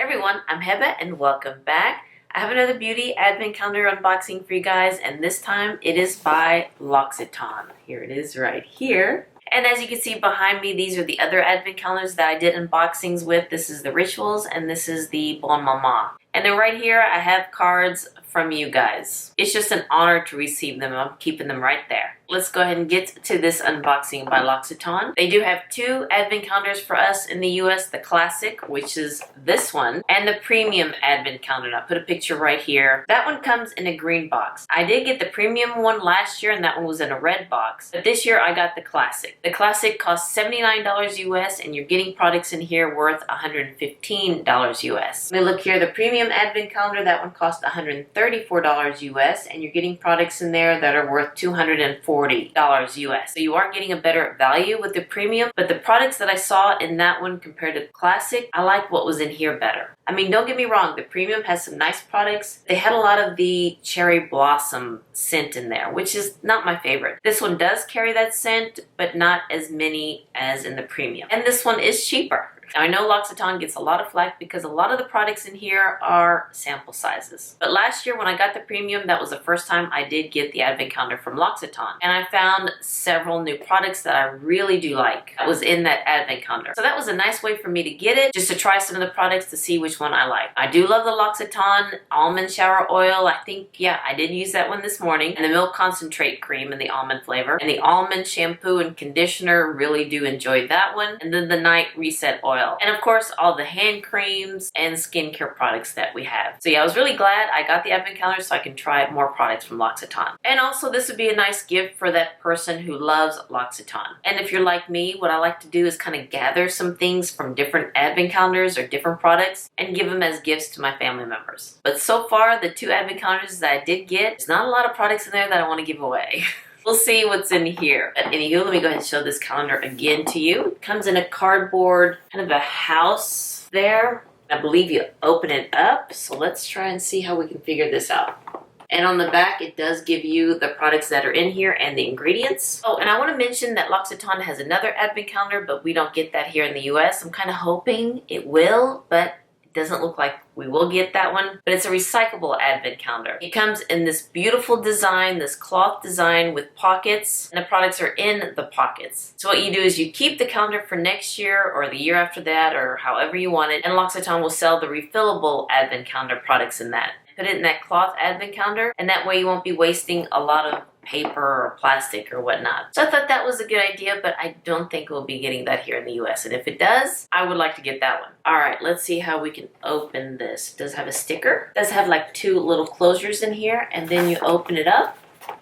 Everyone, I'm Heba and welcome back. I have another beauty advent calendar unboxing for you guys, and this time it is by L'Occitane. Here it is right here. And as you can see behind me, these are the other advent calendars that I did unboxings with. This is the Rituals and this is the Bon Maman. And then right here I have cards from you guys. It's just an honor to receive them. I'm keeping them right there. Let's go ahead and get to this unboxing by L'Occitane. They do have two advent calendars for us in the US, the classic, which is this one, and the premium advent calendar. I'll put a picture right here. That one comes in a green box. I did get the premium one last year and that one was in a red box, but this year I got the classic. The classic costs $79 US and you're getting products in here worth $115 US. Let me look here, the premium advent calendar, that one costs $134 US and you're getting products in there that are worth $240 US. So you are getting a better value with the premium, but the products that I saw in that one compared to the classic, I like what was in here better. I mean, don't get me wrong, the premium has some nice products. They had a lot of the cherry blossom scent in there, which is not my favorite. This one does carry that scent, but not as many as in the premium. And this one is cheaper. Now, I know L'Occitane gets a lot of flack because a lot of the products in here are sample sizes. But last year when I got the premium, that was the first time I did get the advent calendar from L'Occitane. And I found several new products that I really do like that was in that advent calendar. So that was a nice way for me to get it, just to try some of the products to see which one I like. I do love the L'Occitane almond shower oil. I think, yeah, I did use that one this morning. And the milk concentrate cream in the almond flavor. And the almond shampoo and conditioner, really do enjoy that one. And then the night reset oil. And of course, all the hand creams and skincare products that we have. So yeah, I was really glad I got the advent calendar so I can try more products from L'Occitane. And also, this would be a nice gift for that person who loves L'Occitane. And if you're like me, what I like to do is kind of gather some things from different advent calendars or different products and give them as gifts to my family members. But so far, the two advent calendars that I did get, there's not a lot of products in there that I want to give away. We'll see what's in here. But anywho, let me go ahead and show this calendar again to you. It comes in a cardboard, kind of a house there. I believe you open it up. So let's try and see how we can figure this out. And on the back, it does give you the products that are in here and the ingredients. Oh, and I want to mention that L'Occitane has another advent calendar, but we don't get that here in the US. I'm kind of hoping it will, but doesn't look like we will get that one, but it's a recyclable advent calendar. It comes in this beautiful design, this cloth design with pockets, and the products are in the pockets. So what you do is you keep the calendar for next year or the year after that or however you want it, and L'Occitane will sell the refillable advent calendar products in that. Put it in that cloth advent calendar, and that way you won't be wasting a lot of paper or plastic or whatnot. So I thought that was a good idea, but I don't think we'll be getting that here in the US. And if it does, I would like to get that one. All right, let's see how we can open this. It does have a sticker. It does have like two little closures in here, and then you open it up.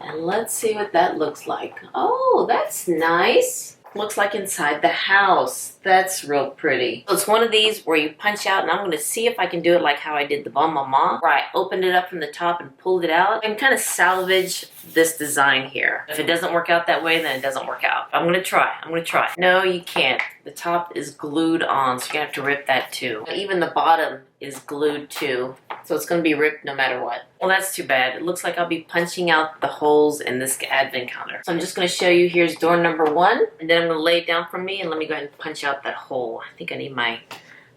And let's see what that looks like. Oh, that's nice. Looks like inside the house. That's real pretty. So it's one of these where you punch out, and I'm going to see if I can do it like how I did the Bon Maman, where I opened it up from the top and pulled it out. I can kind of salvage this design here. If it doesn't work out that way, then it doesn't work out. I'm going to try. No, you can't. The top is glued on, so you're going to have to rip that too. Even the bottom is glued too, so it's going to be ripped no matter what. Well, that's too bad. It looks like I'll be punching out the holes in this advent calendar. So I'm just going to show you, here's door number 1, and then I'm going to lay it down for me, and let me go ahead and punch out that hole. I think I need my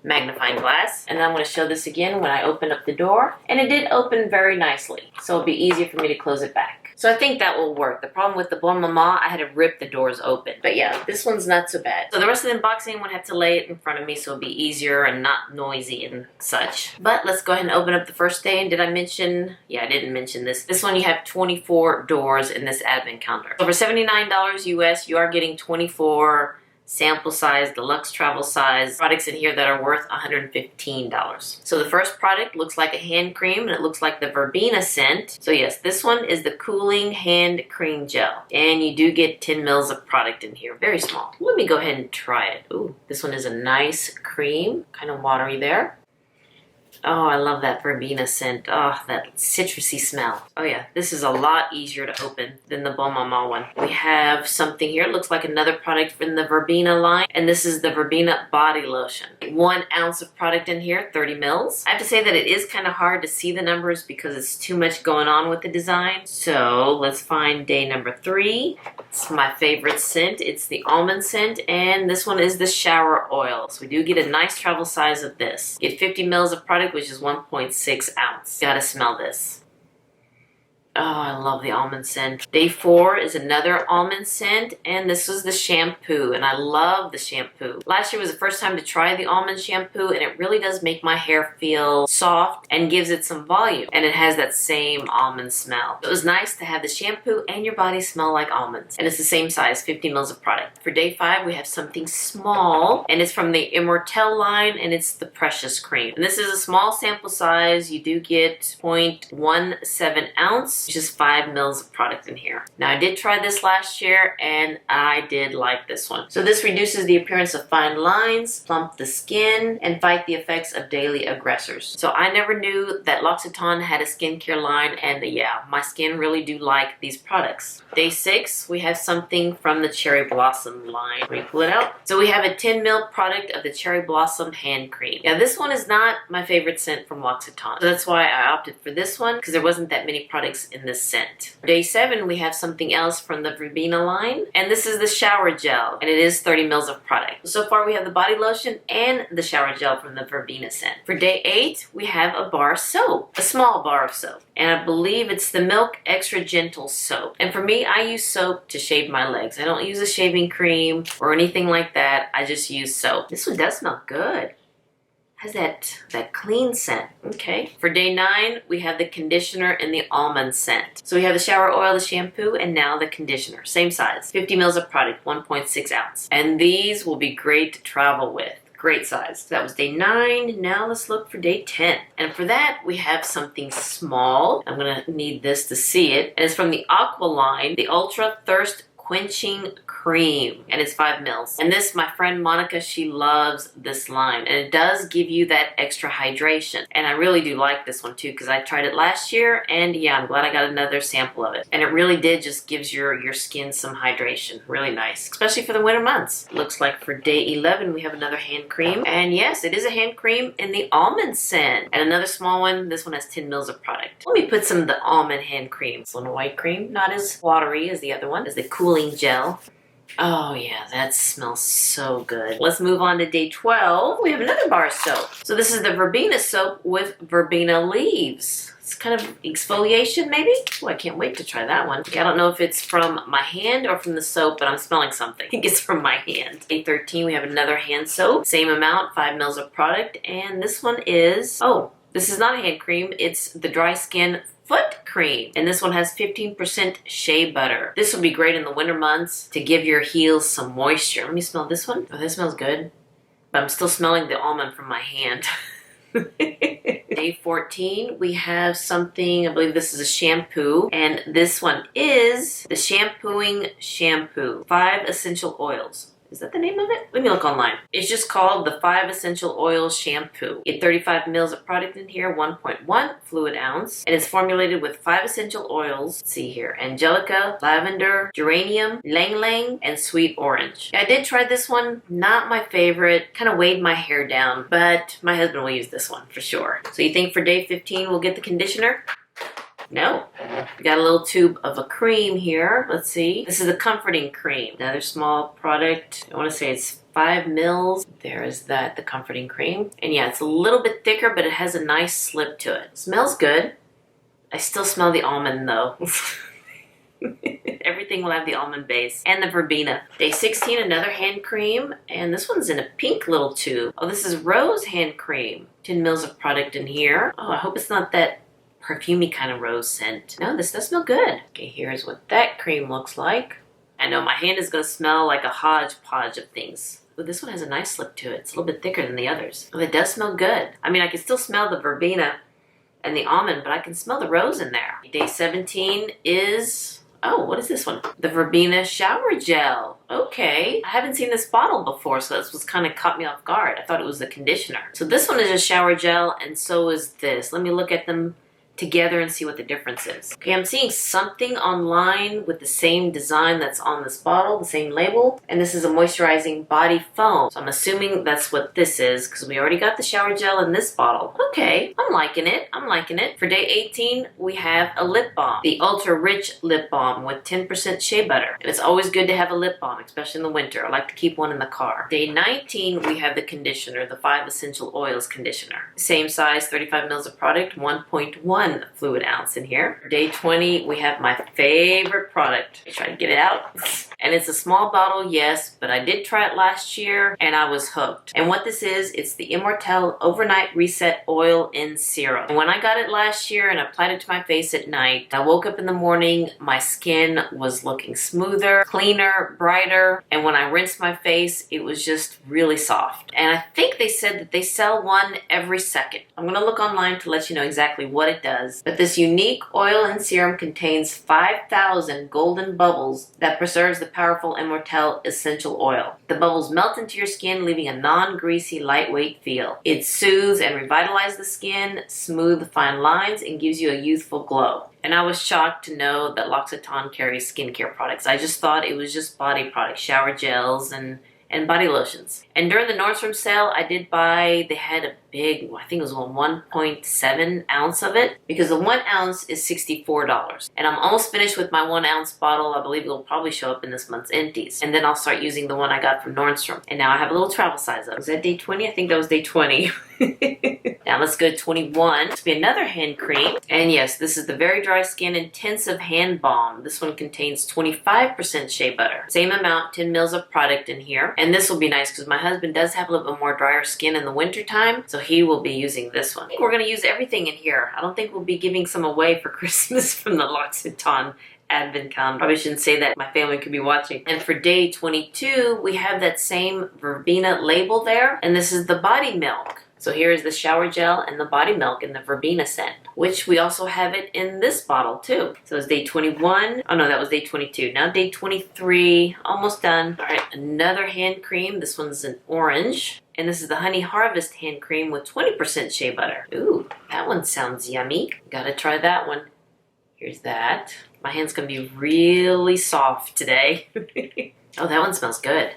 magnifying glass. And then I'm going to show this again when I open up the door, and it did open very nicely, so it'll be easier for me to close it back. So I think that will work. The problem with the Bon Maman, I had to rip the doors open. But yeah, this one's not so bad. So the rest of the unboxing, I'm going to have to lay it in front of me so it'll be easier and not noisy and such. But let's go ahead and open up the first day. And did I mention? Yeah, I didn't mention this. This one, you have 24 doors in this advent calendar. So for $79 US, you are getting 24 sample size, deluxe travel size products in here that are worth $115. So the first product looks like a hand cream, and it looks like the verbena scent. So yes, this one is the cooling hand cream gel, and you do get 10 mils of product in here, very small. Let me go ahead and try it. Ooh, this one is a nice cream, kind of watery there. Oh, I love that verbena scent. Oh, that citrusy smell. Oh yeah, this is a lot easier to open than the Bon Maman one. We have something here. It looks like another product from the verbena line, and this is the verbena body lotion. 1 ounce of product in here, 30 mils. I have to say that it is kind of hard to see the numbers because it's too much going on with the design. So let's find day number 3. It's my favorite scent. It's the almond scent, and this one is the shower oil. So we do get a nice travel size of this. Get 50 mils of product, which is 1.6 ounce. Gotta smell this. Oh, I love the almond scent. Day 4 is another almond scent, and this was the shampoo, and I love the shampoo. Last year was the first time to try the almond shampoo, and it really does make my hair feel soft and gives it some volume, and it has that same almond smell. It was nice to have the shampoo and your body smell like almonds, and it's the same size, 50 mils of product. For day 5, we have something small, and it's from the Immortelle line, and it's the Precious Cream. And this is a small sample size. You do get 0.17 ounce. Which is 5 mils of product in here. Now I did try this last year and I did like this one. So this reduces the appearance of fine lines, plump the skin, and fight the effects of daily aggressors. So I never knew that L'Occitane had a skincare line, and yeah, my skin really do like these products. Day 6, we have something from the Cherry Blossom line. Let me pull it out. So we have a 10 mil product of the Cherry Blossom hand cream. Now this one is not my favorite scent from L'Occitane. So that's why I opted for this one, because there wasn't that many products in this scent. Day 7, we have something else from the verbena line, and this is the shower gel, and it is 30 mils of product. So far we have the body lotion and the shower gel from the verbena scent. For day 8, we have a bar soap, a small bar of soap, and I believe it's the Milk Extra Gentle soap. And for me, I use soap to shave my legs. I don't use a shaving cream or anything like that. I just use soap. This one does smell good. Has that clean scent. Okay. For day 9, we have the conditioner and the almond scent. So we have the shower oil, the shampoo, and now the conditioner. Same size. 50 mils of product, 1.6 ounce. And these will be great to travel with. Great size. That was day 9. Now let's look for day 10. And for that, we have something small. I'm going to need this to see it. And it's from the Aqua line, the Ultra Thirst Quenching Cream, and it's 5 mils. And this, my friend Monica, she loves this line, and it does give you that extra hydration. And I really do like this one too, because I tried it last year, and yeah, I'm glad I got another sample of it. And it really did just gives your skin some hydration. Really nice, especially for the winter months. Looks like for day 11, we have another hand cream. And yes, it is a hand cream in the almond scent. And another small one, this one has 10 mils of product. Let me put some of the almond hand cream. This little white cream, not as watery as the other one, as the cooling gel. Oh yeah, that smells so good. Let's move on to day 12. We have another bar soap. So this is the verbena soap with verbena leaves. It's kind of exfoliation maybe? Oh, I can't wait to try that one. I don't know if it's from my hand or from the soap, but I'm smelling something. I think it's from my hand. Day 13, we have another hand soap. Same amount, 5 mils of product. And this one is, oh, this is not a hand cream. It's the dry skin foot cream, and this one has 15% shea butter. This would be great in the winter months to give your heels some moisture. Let me smell this one. Oh, this smells good, but I'm still smelling the almond from my hand. Day 14, we have something, I believe this is a shampoo, and this one is the Shampooing Shampoo, 5 essential oils. Is that the name of it? Let me look online. It's just called the 5 Essential Oils Shampoo. Get 35 mils of product in here, 1.1 fluid ounce. And it's formulated with 5 essential oils. Let's see here. Angelica, lavender, geranium, lang lang, and sweet orange. Yeah, I did try this one. Not my favorite. Kind of weighed my hair down. But my husband will use this one for sure. So you think for day 15 we'll get the conditioner? No. We got a little tube of a cream here. Let's see. This is the Comforting Cream. Another small product. I want to say it's 5 mils. There is that, the Comforting Cream. And yeah, it's a little bit thicker, but it has a nice slip to it. Smells good. I still smell the almond though. Everything will have the almond base. And the verbena. Day 16, another hand cream. And this one's in a pink little tube. Oh, this is Rose hand cream. 10 mils of product in here. Oh, I hope it's not that perfumey kind of rose scent. No, this does smell good. Okay, here's what that cream looks like. I know my hand is going to smell like a hodgepodge of things. But this one has a nice slip to it. It's a little bit thicker than the others. Oh, it does smell good. I mean, I can still smell the verbena and the almond, but I can smell the rose in there. Day 17 is Oh, what is this one? The Verbena Shower Gel. Okay. I haven't seen this bottle before, so this was kind of caught me off guard. I thought it was the conditioner. So this one is a shower gel, and so is this. Let me look at them together and see what the difference is. Okay, I'm seeing something online with the same design that's on this bottle, the same label, and this is a moisturizing body foam. So I'm assuming that's what this is because we already got the shower gel in this bottle. Okay, I'm liking it. I'm liking it. For day 18, we have a lip balm, the Ultra Rich Lip Balm with 10% shea butter. And it's always good to have a lip balm, especially in the winter. I like to keep one in the car. Day 19, we have the conditioner, the 5 Essential Oils conditioner. Same size, 35 mils of product, 1.1 fluid ounce in here. Day 20, we have my favorite product. I try to get it out. And it's a small bottle, yes, but I did try it last year and I was hooked. And what this is, it's the Immortelle Overnight Reset Oil in Serum. And when I got it last year and applied it to my face at night, I woke up in the morning, my skin was looking smoother, cleaner, brighter. And when I rinsed my face, it was just really soft. And I think they said that they sell one every second. I'm gonna look online to let you know exactly what it does. But this unique oil and serum contains 5,000 golden bubbles that preserves the powerful Immortelle essential oil. The bubbles melt into your skin, leaving a non-greasy, lightweight feel. It soothes and revitalizes the skin, smooths fine lines, and gives you a youthful glow. And I was shocked to know that L'Occitane carries skincare products. I just thought it was just body products, shower gels, and body lotions. And during the Nordstrom sale, I did buy, they had a big, I think it was a 1.7 ounce of it, because the 1 ounce is $64. And I'm almost finished with my 1 ounce bottle. I believe it will probably show up in this month's empties. And then I'll start using the one I got from Nordstrom. And now I have a little travel size up. Was that day 20? I think that was day 20. Now let's go to 21. This will be another hand cream. And yes, this is the Very Dry Skin Intensive Hand Balm. This one contains 25% shea butter. Same amount, 10 mils of product in here. And this will be nice because my husband does have a little bit more drier skin in the winter time, so he will be using this one. I think we're going to use everything in here. I don't think we'll be giving some away for Christmas from the L'Occitane Advent calendar. Probably shouldn't say that. My family could be watching. And for day 22, we have that same Verbena label there, and this is the body milk. So here is the shower gel and the body milk in the Verbena scent, which we also have it in this bottle too. So it's day 21. Oh no, that was day 22. Now day 23, almost done. All right, another hand cream. This one's an orange. And this is the Honey Harvest hand cream with 20% shea butter. Ooh, that one sounds yummy. Gotta try that one. Here's that. My hand's gonna be really soft today. Oh, that one smells good.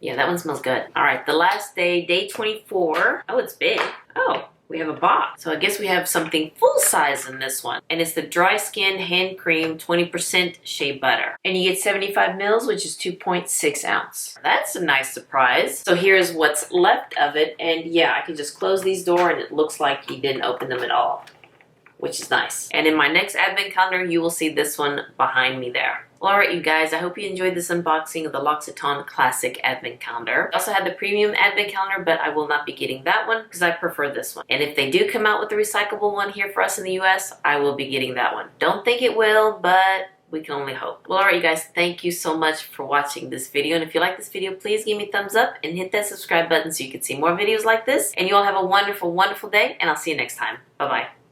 Yeah, that one smells good. All right, the last day, day 24. Oh, it's big. Oh, we have a box. So I guess we have something full size in this one. And it's the Dry Skin Hand Cream 20% Shea Butter. And you get 75 mils, which is 2.6 ounce. That's a nice surprise. So here's what's left of it. And yeah, I can just close these doors and it looks like you didn't open them at all, which is nice. And in my next advent calendar, you will see this one behind me there. Well, alright you guys, I hope you enjoyed this unboxing of the L'Occitane Classic Advent Calendar. I also had the Premium Advent Calendar, but I will not be getting that one because I prefer this one. And if they do come out with the recyclable one here for us in the US, I will be getting that one. Don't think it will, but we can only hope. Well, alright you guys, thank you so much for watching this video. And if you like this video, please give me a thumbs up and hit that subscribe button so you can see more videos like this. And you all have a wonderful, wonderful day, and I'll see you next time. Bye-bye.